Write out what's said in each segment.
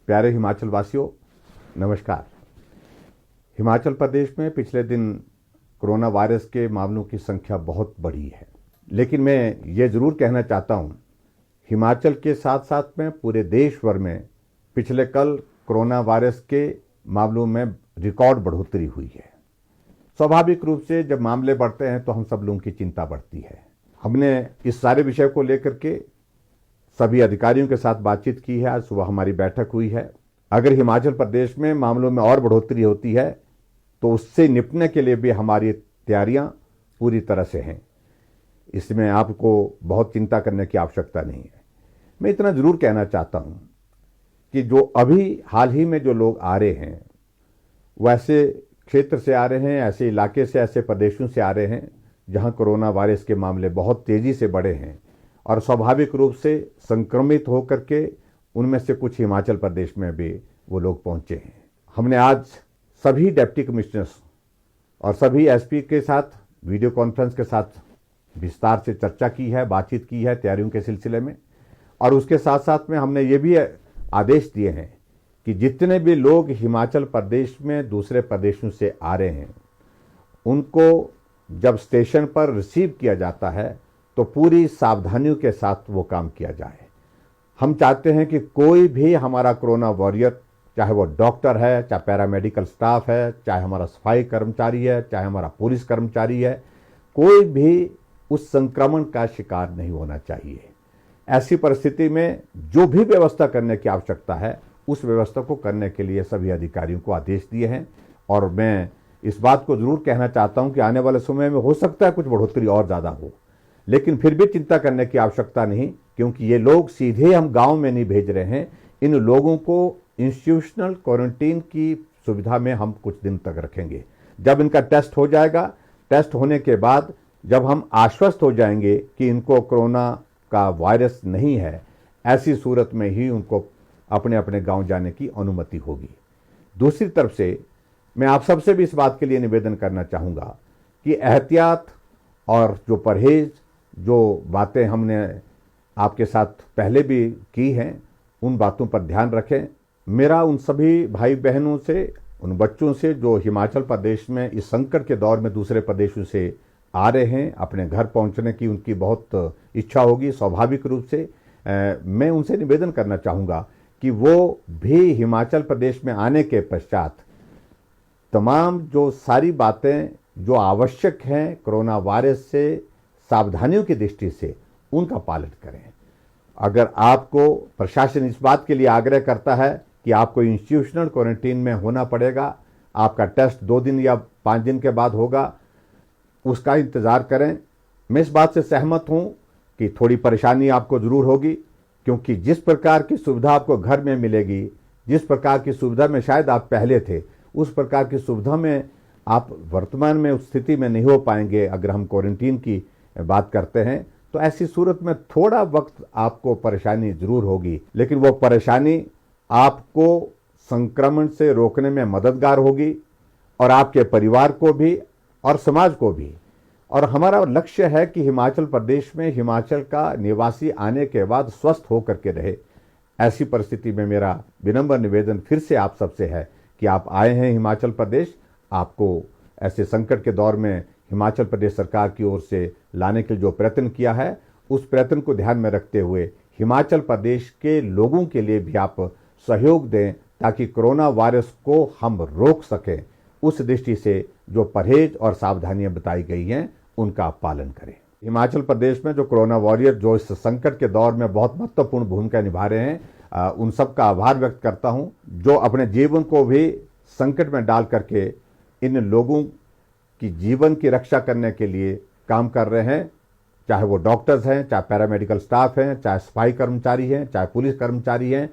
प्यारे हिमाचल वासियों, नमस्कार। हिमाचल प्रदेश में पिछले दिन कोरोना वायरस के मामलों की संख्या बहुत बढ़ी है, लेकिन मैं ये ज़रूर कहना चाहता हूँ, हिमाचल के साथ साथ में पूरे देश भर में पिछले कल कोरोना वायरस के मामलों में रिकॉर्ड बढ़ोतरी हुई है। स्वाभाविक रूप से जब मामले बढ़ते हैं तो हम सब लोगों की चिंता बढ़ती है। हमने इस सारे विषय को लेकर के सभी अधिकारियों के साथ बातचीत की है। आज सुबह हमारी बैठक हुई है। अगर हिमाचल प्रदेश में मामलों में और बढ़ोतरी होती है तो उससे निपटने के लिए भी हमारी तैयारियां पूरी तरह से हैं। इसमें आपको बहुत चिंता करने की आवश्यकता नहीं है। मैं इतना ज़रूर कहना चाहता हूं कि जो अभी हाल ही में जो लोग आ रहे हैं वो ऐसे क्षेत्र से आ रहे हैं, ऐसे इलाके से, ऐसे प्रदेशों से आ रहे हैं जहां कोरोना वायरस के मामले बहुत तेज़ी से बढ़े हैं और स्वाभाविक रूप से संक्रमित होकर के उनमें से कुछ हिमाचल प्रदेश में भी वो लोग पहुंचे हैं। हमने आज सभी डिप्टी कमिश्नर्स और सभी एसपी के साथ वीडियो कॉन्फ्रेंस के साथ विस्तार से चर्चा की है, बातचीत की है तैयारियों के सिलसिले में। और उसके साथ साथ में हमने ये भी आदेश दिए हैं कि जितने भी लोग हिमाचल प्रदेश में दूसरे प्रदेशों से आ रहे हैं उनको जब स्टेशन पर रिसीव किया जाता है तो पूरी सावधानियों के साथ वो काम किया जाए। हम चाहते हैं कि कोई भी हमारा कोरोना वॉरियर, चाहे वो डॉक्टर है, चाहे पैरामेडिकल स्टाफ है, चाहे हमारा सफाई कर्मचारी है, चाहे हमारा पुलिस कर्मचारी है, कोई भी उस संक्रमण का शिकार नहीं होना चाहिए। ऐसी परिस्थिति में जो भी व्यवस्था करने की आवश्यकता है उस व्यवस्था को करने के लिए सभी अधिकारियों को आदेश दिए हैं। और मैं इस बात को जरूर कहना चाहता हूं कि आने वाले समय में हो सकता है कुछ बढ़ोतरी और ज़्यादा हो, लेकिन फिर भी चिंता करने की आवश्यकता नहीं, क्योंकि ये लोग सीधे हम गांव में नहीं भेज रहे हैं। इन लोगों को इंस्टीट्यूशनल क्वारंटीन की सुविधा में हम कुछ दिन तक रखेंगे। जब इनका टेस्ट हो जाएगा, टेस्ट होने के बाद जब हम आश्वस्त हो जाएंगे कि इनको कोरोना का वायरस नहीं है, ऐसी सूरत में ही उनको अपने अपने गांव जाने की अनुमति होगी। दूसरी तरफ से मैं आप सबसे भी इस बात के लिए निवेदन करना चाहूँगा कि एहतियात और जो परहेज, जो बातें हमने आपके साथ पहले भी की हैं, उन बातों पर ध्यान रखें। मेरा उन सभी भाई बहनों से, उन बच्चों से जो हिमाचल प्रदेश में इस संकट के दौर में दूसरे प्रदेशों से आ रहे हैं, अपने घर पहुंचने की उनकी बहुत इच्छा होगी स्वाभाविक रूप से। मैं उनसे निवेदन करना चाहूँगा कि वो भी हिमाचल प्रदेश में आने के पश्चात तमाम जो सारी बातें जो आवश्यक हैं कोरोना वायरस से सावधानियों की दृष्टि से, उनका पालन करें। अगर आपको प्रशासन इस बात के लिए आग्रह करता है कि आपको इंस्टीट्यूशनल क्वारंटीन में होना पड़ेगा, आपका टेस्ट 2 दिन या 5 दिन के बाद होगा, उसका इंतज़ार करें। मैं इस बात से सहमत हूं कि थोड़ी परेशानी आपको ज़रूर होगी, क्योंकि जिस प्रकार की सुविधा आपको घर में मिलेगी, जिस प्रकार की सुविधा में शायद आप पहले थे, उस प्रकार की सुविधा में आप वर्तमान में उस स्थिति में नहीं हो पाएंगे। अगर हम क्वारंटीन की बात करते हैं तो ऐसी सूरत में थोड़ा वक्त आपको परेशानी ज़रूर होगी, लेकिन वो परेशानी आपको संक्रमण से रोकने में मददगार होगी और आपके परिवार को भी और समाज को भी। और हमारा लक्ष्य है कि हिमाचल प्रदेश में हिमाचल का निवासी आने के बाद स्वस्थ होकर के रहे। ऐसी परिस्थिति में मेरा विनम्र निवेदन फिर से आप सबसे है कि आप आए हैं हिमाचल प्रदेश, आपको ऐसे संकट के दौर में हिमाचल प्रदेश सरकार की ओर से लाने के जो प्रयत्न किया है, उस प्रयत्न को ध्यान में रखते हुए हिमाचल प्रदेश के लोगों के लिए भी आप सहयोग दें ताकि कोरोना वायरस को हम रोक सकें। उस दृष्टि से जो परहेज और सावधानियां बताई गई हैं उनका पालन करें। हिमाचल प्रदेश में जो कोरोना वॉरियर जो इस संकट के दौर में बहुत महत्वपूर्ण भूमिका निभा रहे हैं, उन सब का आभार व्यक्त करता हूं, जो अपने जीवन को भी संकट में डाल करके इन लोगों की जीवन की रक्षा करने के लिए काम कर रहे हैं। चाहे वो डॉक्टर्स हैं, चाहे पैरामेडिकल स्टाफ हैं, चाहे सफाई कर्मचारी हैं, चाहे पुलिस कर्मचारी हैं,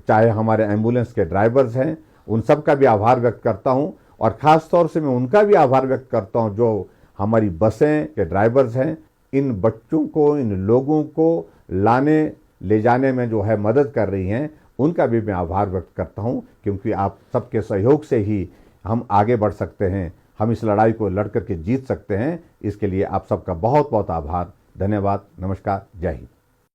चाहे हमारे एम्बुलेंस के ड्राइवर्स हैं, उन सब का भी आभार व्यक्त करता हूं। और ख़ास तौर से मैं उनका भी आभार व्यक्त करता हूं जो हमारी बसें के ड्राइवर्स हैं। इन बच्चों को, इन लोगों को लाने ले जाने में जो है मदद कर रही हैं, उनका भी मैं आभार व्यक्त करता हूं, क्योंकि आप सबके सहयोग से ही हम आगे बढ़ सकते हैं, हम इस लड़ाई को लड़ करके जीत सकते हैं। इसके लिए आप सबका बहुत बहुत आभार, धन्यवाद, नमस्कार, जय हिंद।